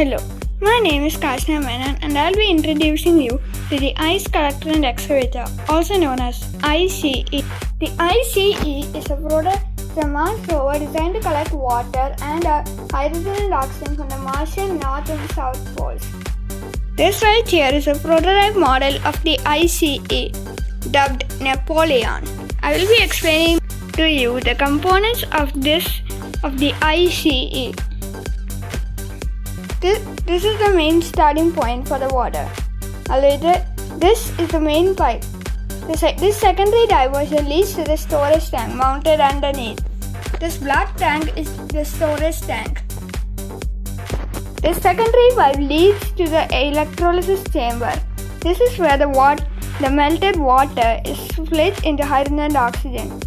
Hello, my name is Kashinath Menon and I'll be introducing you to the Ice Collector and Excavator, also known as ICE. The ICE is a Mars rover designed to collect water and hydrogen and oxygen from the Martian North and South poles. This right here is a prototype model of the ICE, dubbed Napoleon. I will be explaining to you the components of the ICE. This is the main starting point for the water. This is the main pipe. This secondary diversion leads to the storage tank mounted underneath. This black tank is the storage tank. This secondary pipe leads to the electrolysis chamber. This is where the melted water is split into hydrogen and oxygen.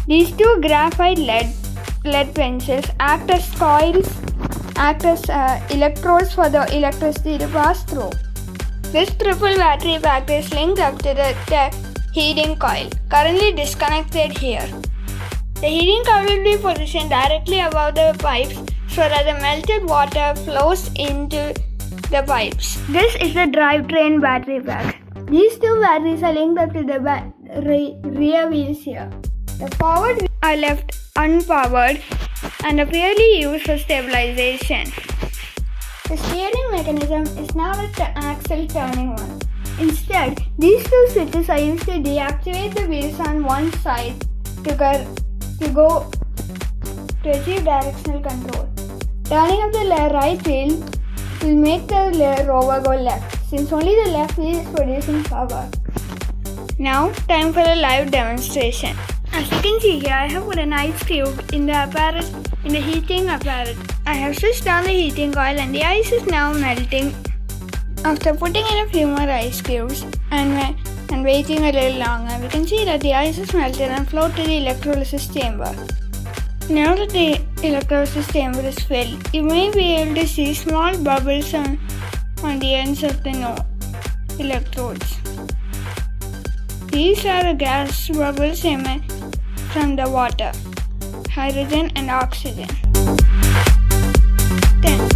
These two graphite lead pencils act as electrodes for the electricity to pass through. This triple battery pack is linked up to the heating coil, currently disconnected here. The heating coil will be positioned directly above the pipes so that the melted water flows into the pipes. This is the drivetrain battery pack. These two batteries are linked up to the rear wheels here. The forward wheels are left unpowered and are purely used for stabilization. The steering mechanism is now the axle turning one. Instead, these two switches are used to deactivate the wheels on one side to achieve directional control. Turning up the right wheel will make the rover go left, since only the left wheel is producing power. Now, time for a live demonstration. As you can see here, I have put an ice cube in the heating apparatus. I have switched on the heating coil and the ice is now melting. After putting in a few more ice cubes and waiting a little longer, we can see that the ice is melted and flowed to the electrolysis chamber. Now that the electrolysis chamber is filled, you may be able to see small bubbles on the ends of the electrodes. These are the gas bubbles emitted from the water, hydrogen and oxygen. Then